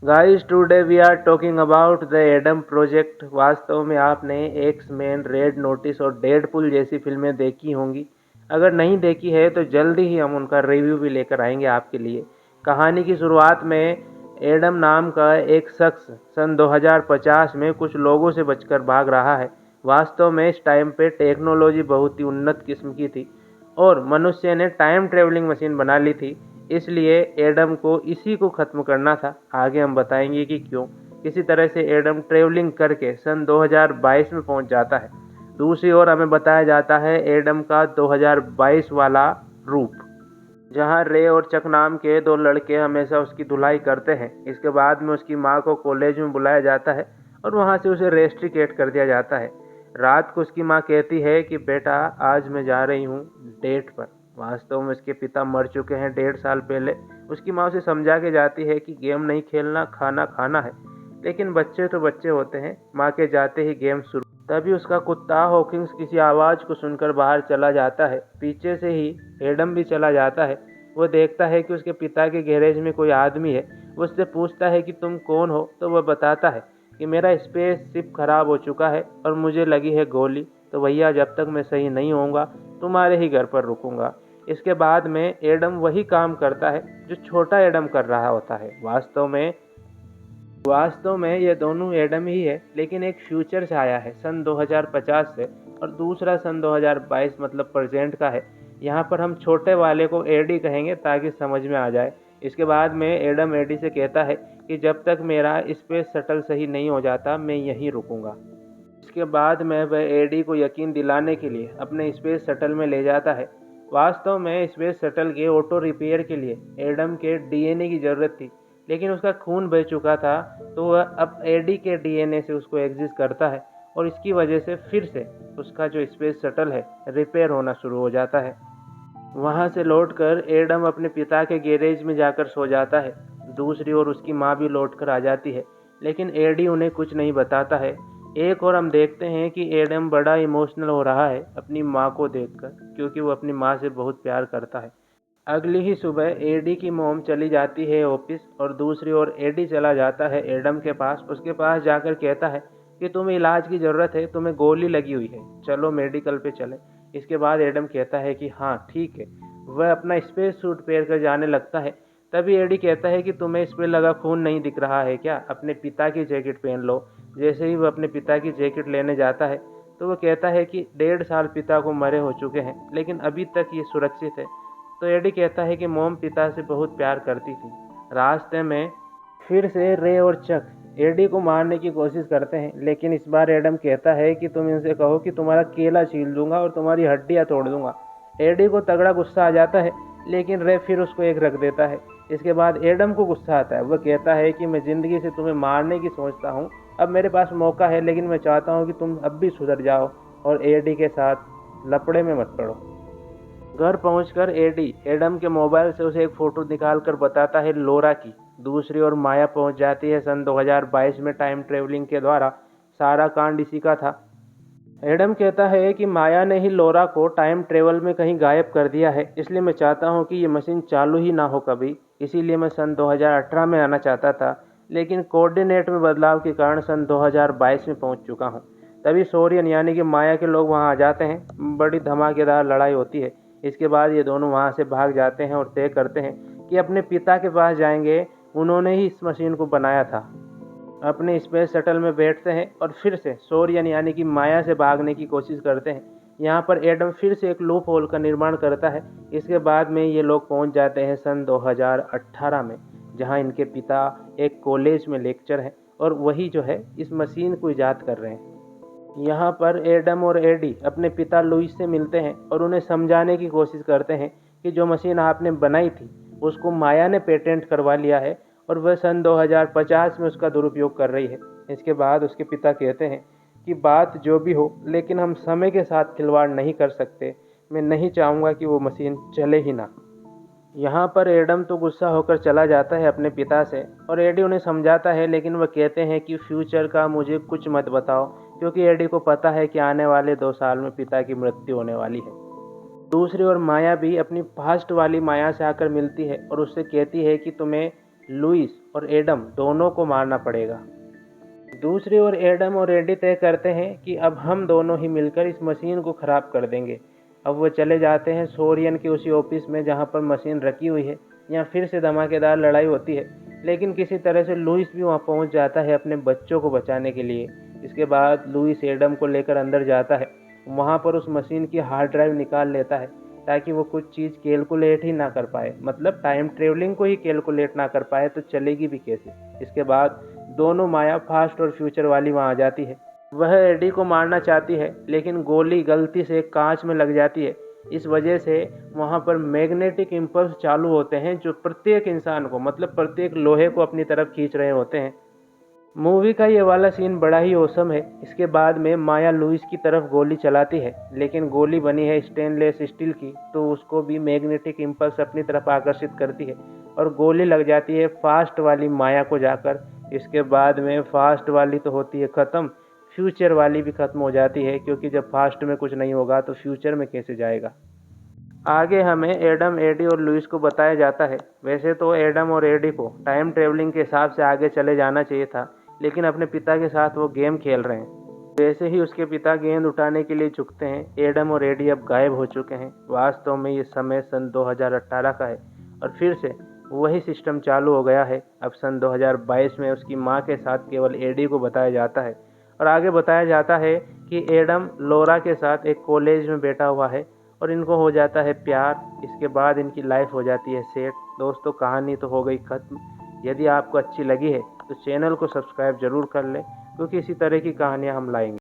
Guys today we are talking about the Adam project. वास्तव में आपने एक्स मैन, रेड नोटिस और Deadpool जैसी फिल्में देखी होंगी। अगर नहीं देखी है तो जल्दी ही हम उनका रिव्यू भी लेकर आएंगे आपके लिए। कहानी की शुरुआत में एडम नाम का एक शख्स सन 2050 में कुछ लोगों से बचकर भाग रहा है। वास्तव में इस टाइम पे टेक्नोलॉजी बहुत ही उन्नत किस्म की थी और मनुष्य ने टाइम ट्रेवलिंग मशीन बना ली थी। इसलिए एडम को इसी को ख़त्म करना था। आगे हम बताएंगे कि क्यों। किसी तरह से एडम ट्रेवलिंग करके सन 2022 में पहुंच जाता है। दूसरी ओर हमें बताया जाता है एडम का 2022 वाला रूप, जहां रे और चक नाम के दो लड़के हमेशा उसकी धुलाई करते हैं। इसके बाद में उसकी माँ को कॉलेज में बुलाया जाता है और वहां से उसे रेस्ट्रिकेट कर दिया जाता है। रात को उसकी माँ कहती है कि बेटा आज मैं जा रही हूँ डेट पर। वास्तव में उसके पिता मर चुके हैं 1.5 साल पहले। उसकी माँ उसे समझा के जाती है कि गेम नहीं खेलना, खाना खाना है। लेकिन बच्चे तो बच्चे होते हैं। माँ के जाते ही गेम शुरू। तभी उसका कुत्ता हॉकिंस किसी आवाज़ को सुनकर बाहर चला जाता है। पीछे से ही एडम भी चला जाता है। वो देखता है कि उसके पिता के गैरेज में कोई आदमी है। वो उससे पूछता है कि तुम कौन हो, तो वह बताता है कि मेरा स्पेस शिप खराब हो चुका है और मुझे लगी है गोली। तो भैया जब तक मैं सही नहीं होऊंगा तुम्हारे ही घर पर रुकूंगा। इसके बाद में एडम वही काम करता है जो छोटा एडम कर रहा होता है। वास्तव में ये दोनों एडम ही है, लेकिन एक फ्यूचर से आया है सन 2050 से और दूसरा सन 2022 मतलब प्रेजेंट का है। यहाँ पर हम छोटे वाले को एडी कहेंगे ताकि समझ में आ जाए। इसके बाद में एडम एडी से कहता है कि जब तक मेरा स्पेस शटल सही नहीं हो जाता मैं यहीं रुकूंगा। इसके बाद में वह एडी को यकीन दिलाने के लिए अपने स्पेस शटल में ले जाता है। वास्तव में स्पेस शटल के ऑटो रिपेयर के लिए एडम के डीएनए की ज़रूरत थी, लेकिन उसका खून बह चुका था। तो वह अब एडी के डीएनए से उसको एग्जिस्ट करता है और इसकी वजह से फिर से उसका जो स्पेस शटल है रिपेयर होना शुरू हो जाता है। वहां से लौटकर एडम अपने पिता के गैरेज में जाकर सो जाता है। दूसरी ओर उसकी माँ भी लौटकर आ जाती है, लेकिन एडी उन्हें कुछ नहीं बताता है। एक और हम देखते हैं कि एडम बड़ा इमोशनल हो रहा है अपनी माँ को देखकर, क्योंकि वो अपनी माँ से बहुत प्यार करता है। अगली ही सुबह एडी की मॉम चली जाती है ऑफिस और दूसरी ओर एडी चला जाता है एडम के पास। उसके पास जाकर कहता है कि तुम्हें इलाज की ज़रूरत है, तुम्हें गोली लगी हुई है, चलो मेडिकल पे चले। इसके बाद एडम कहता है कि हाँ ठीक है। वह अपना स्पेस सूट पहन कर जाने लगता है। तभी एडी कहता है कि तुम्हें इस पर लगा खून नहीं दिख रहा है क्या, अपने पिता की जैकेट पहन लो। जैसे ही वह अपने पिता की जैकेट लेने जाता है तो वह कहता है कि 1.5 साल पिता को मरे हो चुके हैं, लेकिन अभी तक ये सुरक्षित है। तो एडी कहता है कि मॉम पिता से बहुत प्यार करती थी। रास्ते में फिर से रे और चक एडी को मारने की कोशिश करते हैं, लेकिन इस बार एडम कहता है कि तुम इनसे कहो कि तुम्हारा केला छील दूंगा और तुम्हारी हड्डियां तोड़ दूंगा। एडी को तगड़ा गुस्सा आ जाता है, लेकिन रे फिर उसको एक रख देता है। इसके बाद एडम को गुस्सा आता है। वह कहता है कि मैं ज़िंदगी से तुम्हें मारने की सोचता हूँ। अब मेरे पास मौका है, लेकिन मैं चाहता हूँ कि तुम अब भी सुधर जाओ और एडी के साथ लपड़े में मत पड़ो। घर पहुंचकर एडी एडम के मोबाइल से उसे एक फ़ोटो निकाल कर बताता है लोरा की। दूसरी ओर माया पहुंच जाती है सन 2022 में टाइम ट्रेवलिंग के द्वारा। सारा कांड इसी का था। एडम कहता है कि माया ने ही लोरा को टाइम ट्रेवल में कहीं गायब कर दिया है, इसलिए मैं चाहता हूँ कि ये मशीन चालू ही ना हो कभी। इसीलिए मैं सन 2018 में आना चाहता था, लेकिन कोऑर्डिनेट में बदलाव के कारण सन 2022 में पहुँच चुका हूँ। तभी सोरियन यानी कि माया के लोग वहाँ आ जाते हैं। बड़ी धमाकेदार लड़ाई होती है। इसके बाद ये दोनों वहाँ से भाग जाते हैं और तय करते हैं कि अपने पिता के पास जाएंगे। उन्होंने ही इस मशीन को बनाया था। अपने स्पेस शटल में बैठते हैं और फिर से सोरियन यानी कि माया से भागने की कोशिश करते हैं। यहाँ पर एडम फिर से एक लूप होल का निर्माण करता है। इसके बाद में ये लोग पहुँच जाते हैं सन 2018 में, जहाँ इनके पिता एक कॉलेज में लेक्चर हैं और वही जो है इस मशीन को ईजाद कर रहे हैं। यहाँ पर एडम और एडी अपने पिता लुइस से मिलते हैं और उन्हें समझाने की कोशिश करते हैं कि जो मशीन आपने बनाई थी उसको माया ने पेटेंट करवा लिया है और वह सन 2050 में उसका दुरुपयोग कर रही है। इसके बाद उसके पिता कहते हैं कि बात जो भी हो, लेकिन हम समय के साथ खिलवाड़ नहीं कर सकते। मैं नहीं चाहूँगा कि वो मशीन चले ही ना। यहाँ पर एडम तो गुस्सा होकर चला जाता है अपने पिता से और एडी उन्हें समझाता है, लेकिन वह कहते हैं कि फ्यूचर का मुझे कुछ मत बताओ, क्योंकि एडी को पता है कि आने वाले 2 साल में पिता की मृत्यु होने वाली है। दूसरी ओर माया भी अपनी पास्ट वाली माया से आकर मिलती है और उससे कहती है कि तुम्हें लुइस और एडम दोनों को मारना पड़ेगा। दूसरी ओर एडम और एडी तय करते हैं कि अब हम दोनों ही मिलकर इस मशीन को ख़राब कर देंगे। अब वो चले जाते हैं सोरियन के उसी ऑफिस में जहाँ पर मशीन रखी हुई है। यहाँ फिर से धमाकेदार लड़ाई होती है, लेकिन किसी तरह से लुइस भी वहाँ पहुँच जाता है अपने बच्चों को बचाने के लिए। इसके बाद लुइस एडम को लेकर अंदर जाता है। वहाँ पर उस मशीन की हार्ड ड्राइव निकाल लेता है ताकि वो कुछ चीज़ कैलकुलेट ही ना कर पाए, मतलब टाइम ट्रेवलिंग को ही कैलकुलेट ना कर पाए तो चलेगी भी कैसे। इसके बाद दोनों माया फास्ट और फ्यूचर वाली वहाँ आ जाती है। वह एडी को मारना चाहती है, लेकिन गोली गलती से कांच में लग जाती है। इस वजह से वहाँ पर मैग्नेटिक इम्पल्स चालू होते हैं जो प्रत्येक इंसान को, मतलब प्रत्येक लोहे को अपनी तरफ खींच रहे होते हैं। मूवी का ये वाला सीन बड़ा ही औसम है। इसके बाद में माया लुइस की तरफ गोली चलाती है, लेकिन गोली बनी है स्टेनलेस स्टील की, तो उसको भी मैग्नेटिक इम्पल्स अपनी तरफ आकर्षित करती है और गोली लग जाती है फास्ट वाली माया को जाकर। इसके बाद में फास्ट वाली तो होती है ख़त्म, फ्यूचर वाली भी ख़त्म हो जाती है, क्योंकि जब फास्ट में कुछ नहीं होगा तो फ्यूचर में कैसे जाएगा। आगे हमें एडम, एडी और लुइस को बताया जाता है। वैसे तो एडम और एडी को टाइम ट्रेवलिंग के हिसाब से आगे चले जाना चाहिए था, लेकिन अपने पिता के साथ वो गेम खेल रहे हैं। जैसे ही उसके पिता गेंद उठाने के लिए झुकते हैं, एडम और एडी अब गायब हो चुके हैं। वास्तव में ये समय सन 2018 का है और फिर से वही सिस्टम चालू हो गया है। अब सन 2022 में उसकी माँ के साथ केवल एडी को बताया जाता है और आगे बताया जाता है कि एडम लोरा के साथ एक कॉलेज में बैठा हुआ है और इनको हो जाता है प्यार। इसके बाद इनकी लाइफ हो जाती है सेट। दोस्तों, कहानी तो हो गई ख़त्म। यदि आपको अच्छी लगी है तो चैनल को सब्सक्राइब ज़रूर कर लें, क्योंकि इसी तरह की कहानियाँ हम लाएंगे।